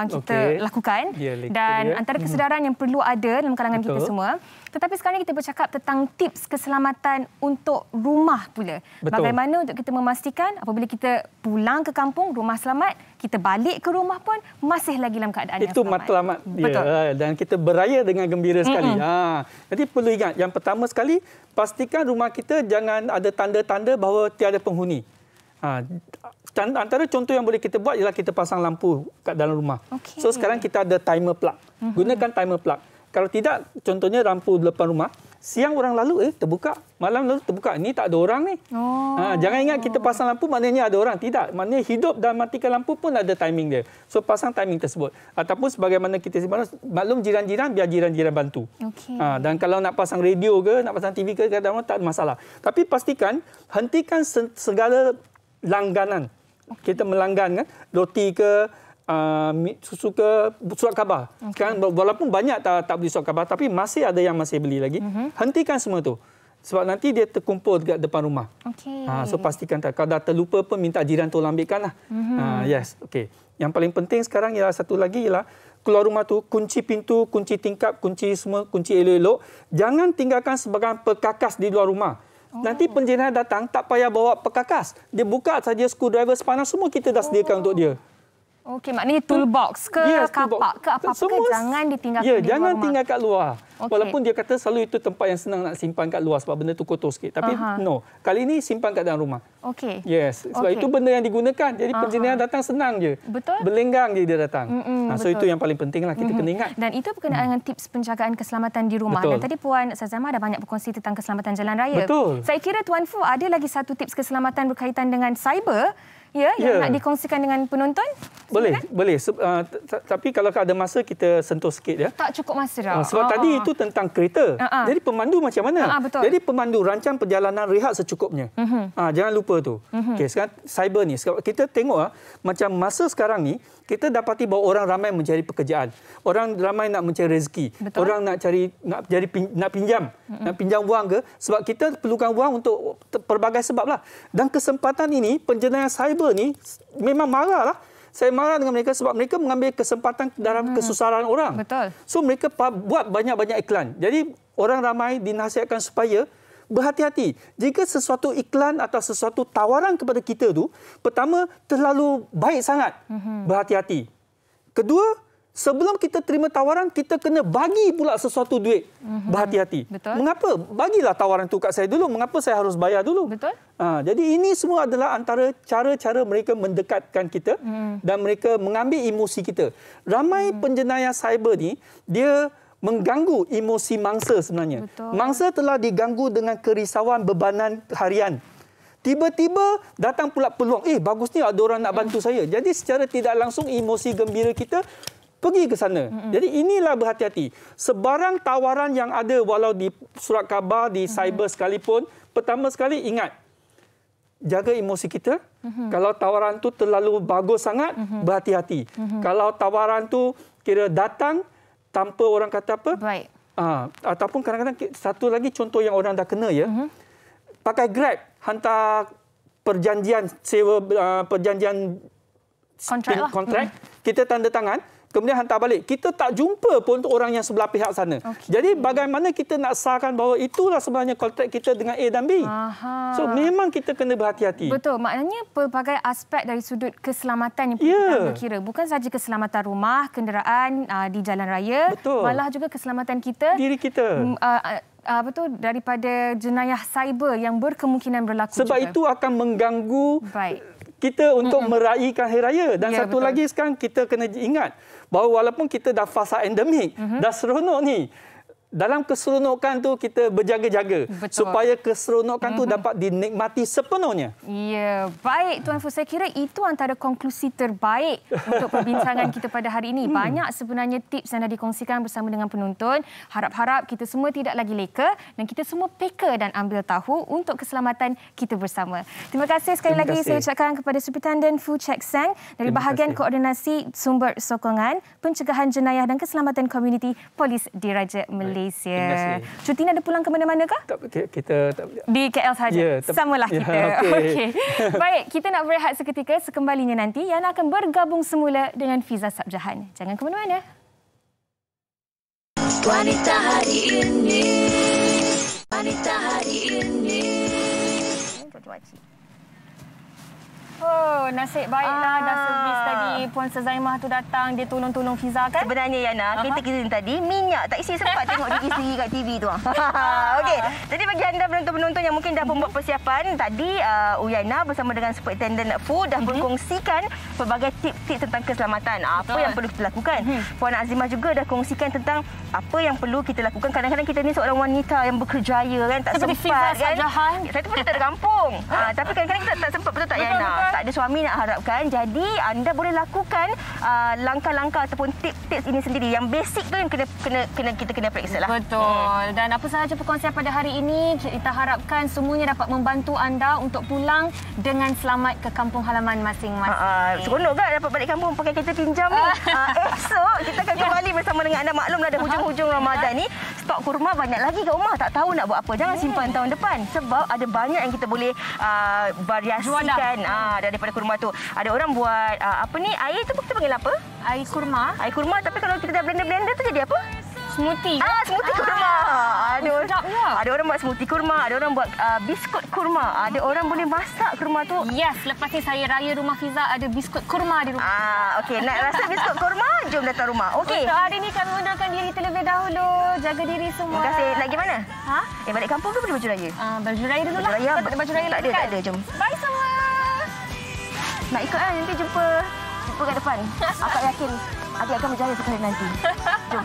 kita lakukan dan antara kesedaran yang perlu ada dalam kalangan kita semua. Tetapi sekarang kita bercakap tentang tips keselamatan untuk rumah pula. Bagaimana untuk kita memastikan apabila kita pulang ke kampung, rumah selamat, kita balik ke rumah pun masih lagi dalam keadaan yang selamat. Itu matlamat dia. Dan kita beraya dengan gembira sekali. Jadi perlu ingat, yang pertama sekali, pastikan rumah kita jangan ada tanda-tanda bahawa tiada penghuni. Antara contoh yang boleh kita buat ialah kita pasang lampu kat dalam rumah. So sekarang kita ada timer plug. Gunakan timer plug. Kalau tidak, contohnya lampu depan rumah, siang orang lalu, terbuka. Malam lalu terbuka. Ini tak ada orang ni. Jangan ingat kita pasang lampu maknanya ada orang. Tidak. Maknanya hidup dan matikan lampu pun ada timing dia. So, pasang timing tersebut. Ataupun sebagaimana kita simpan, maklum jiran-jiran, biar jiran-jiran bantu. Dan kalau nak pasang radio ke, nak pasang TV ke, kadang-kadang tak ada masalah. Tapi pastikan, hentikan segala langganan. Kita melanggan kan, roti ke, susu ke, surat khabar. Kan, walaupun banyak tak beli surat khabar, tapi masih ada yang masih beli lagi. Hentikan semua tu. Sebab nanti dia terkumpul dekat depan rumah. So pastikan kalau dah terlupa pun minta jiran tolong ambilkan lah. Yang paling penting sekarang ialah satu lagi ialah keluar rumah tu, kunci pintu, kunci tingkap, kunci semua, kunci elok-elok. Jangan tinggalkan sebagai perkakas di luar rumah. Nanti penjenayah datang, tak payah bawa perkakas. Dia buka saja screwdriver sepanas, semua kita dah sediakan untuk dia. Okey, maknanya toolbox ke kapak ke apa-apa ke jangan ditinggalkan di luar rumah. Jangan tinggal kat luar. Walaupun dia kata selalu itu tempat yang senang nak simpan kat luar sebab benda tu kotor sikit. Tapi no, kali ini simpan kat dalam rumah. Sebab itu benda yang digunakan. Jadi penjenayah datang senang je. Berlenggang je dia datang. So itu yang paling penting lah kita kena ingat. Dan itu berkenaan dengan tips penjagaan keselamatan di rumah. Dan tadi Puan Sazaimah ada banyak berkongsi tentang keselamatan jalan raya. Saya kira Tuan Fu ada lagi satu tips keselamatan berkaitan dengan cyber yang nak dikongsikan dengan penonton? Boleh. Tapi kalau ada masa kita sentuh sikit ya. Tak cukup masa dah. Sebab tadi itu tentang kereta. Jadi pemandu macam mana? Betul. Jadi pemandu rancang perjalanan rehat secukupnya. Jangan lupa tu. Okey, sekarang cyber ni kita tengok macam masa sekarang ni kita dapati bahawa orang ramai mencari pekerjaan. Orang ramai nak mencari rezeki. Betul. Orang nak pinjam wang ke, sebab kita perlukan wang untuk pelbagai sebab lah. Dan kesempatan ini penjenayah cyber ni memang marah lah. Saya marah dengan mereka sebab mereka mengambil kesempatan dalam kesusahan orang. Betul. So mereka buat banyak-banyak iklan. Jadi orang ramai dinasihatkan supaya berhati-hati. Jika sesuatu iklan atau sesuatu tawaran kepada kita tu, pertama terlalu baik sangat. Berhati-hati. Kedua, sebelum kita terima tawaran, kita kena bagi pula sesuatu duit. Berhati-hati. Betul. Mengapa? Bagilah tawaran tu kat saya dulu. Mengapa saya harus bayar dulu? Betul. Jadi ini semua adalah antara cara-cara mereka mendekatkan kita dan mereka mengambil emosi kita. Ramai penjenayah cyber ni, dia mengganggu emosi mangsa sebenarnya. Betul. Mangsa telah diganggu dengan kerisauan bebanan harian. Tiba-tiba datang pula peluang, bagus ni ada orang nak bantu saya. Jadi secara tidak langsung emosi gembira kita pergi ke sana. Jadi inilah berhati-hati. Sebarang tawaran yang ada walau di surat khabar, di cyber sekalipun, pertama sekali ingat, jaga emosi kita. Kalau tawaran tu terlalu bagus sangat, berhati-hati. Kalau tawaran tu kira datang tanpa orang kata apa? Baik. Ataupun kadang-kadang satu lagi contoh yang orang dah kena ya. Pakai Grab, hantar perjanjian sewa, perjanjian kontrak, kita tanda tangan, kemudian hantar balik. Kita tak jumpa pun untuk orang yang sebelah pihak sana. Jadi bagaimana kita nak sahkan bahawa itulah sebenarnya kontrak kita dengan A dan B. So memang kita kena berhati-hati. Betul. Maknanya pelbagai aspek dari sudut keselamatan yang kita berkira. Bukan sahaja keselamatan rumah, kenderaan di jalan raya. Betul. Malah juga keselamatan kita. Diri kita. Betul, daripada jenayah cyber yang berkemungkinan berlaku. Sebab juga itu akan mengganggu kita untuk meraihkan Hari Raya. Dan satu lagi sekarang kita kena ingat bahawa walaupun kita dah fasa endemik, dah seronok ni, dalam keseronokan tu kita berjaga-jaga supaya keseronokan tu dapat dinikmati sepenuhnya. Ya, baik Tuan Fu, saya kira itu antara konklusi terbaik untuk perbincangan kita pada hari ini. Banyak sebenarnya tips yang dah dikongsikan bersama dengan penonton. Harap-harap kita semua tidak lagi leka dan kita semua peka dan ambil tahu untuk keselamatan kita bersama. Terima kasih sekali lagi saya ucapkan kepada Superintendent Foo Check Seng dari Bahagian Koordinasi Sumber Sokongan, Pencegahan Jenayah dan Keselamatan Komuniti Polis Diraja Malaysia. Cuti ni ada pulang ke mana-mana kah? Kita di KL sahaja. Samalah kita. Okey. Baik, kita nak berehat seketika. Sekembalinya nanti Yana akan bergabung semula dengan Fiza Sabjahan. Jangan ke mana-mana. Wanita hari ini. Wanita hari ini. Oh, nasib baiklah dah servis tadi. Puan Sezaimah tu datang, dia tolong-tolong Fiza kan? Sebenarnya Yana, kereta kita tadi minyak. Tak isi sempat tengok diri sendiri kat TV tu. Okey. Jadi bagi anda penonton-penonton yang mungkin dah membuat persiapan, tadi Uyana bersama dengan Superintendent Foo dah berkongsikan pelbagai tips-tips tentang keselamatan. Apa yang perlu kita lakukan. Puan Azimah juga dah kongsikan tentang apa yang perlu kita lakukan. Kadang-kadang kita ni seorang wanita yang bekerjaya kan, tak sempat kan. Saya tu pun tak ada kampung. Tapi kadang-kadang kita tak sempat, betul tak Yana? Tak ada suami nak harapkan. Jadi anda boleh lakukan langkah-langkah ataupun tips-tips ini sendiri. Yang basic tu yang kita kena periksa lah. Betul. Dan apa sahaja perkongsian pada hari ini, kita harapkan semuanya dapat membantu anda untuk pulang dengan selamat ke kampung halaman masing-masing. Seronok kan dapat balik kampung pakai kereta pinjam ni. Esok kita akan kembali bersama dengan anda. Maklumlah dah hujung-hujung Ramadan ni, stok kurma banyak lagi kat rumah. Tak tahu nak buat apa. Jangan simpan tahun depan. Sebab ada banyak yang kita boleh variasikan daripada kurma tu. Ada orang buat air tu kita panggil apa? Air kurma. Air kurma, tapi kalau kita dah blender-blender tu jadi apa? Smoothie. Smoothie kurma. Ada orang buat smoothie kurma, ada orang buat biskut kurma. Ada orang boleh masak kurma tu. Yes, lepas ni saya raya rumah Fiza ada biskut kurma di rumah. Okey, nak rasa biskut kurma, jom datang rumah. Okey. Untuk hari ni kami undurkan diri terlebih dahulu. Jaga diri semua. Terima kasih. Nak pergi mana? Balik kampung ke baju raya? Baju raya dulu lah. Baju raya tak ada, jom. Bye semua. Nak ikut nanti jumpa kat depan. Akak yakin adik akan berjaya sekali nanti. Jom.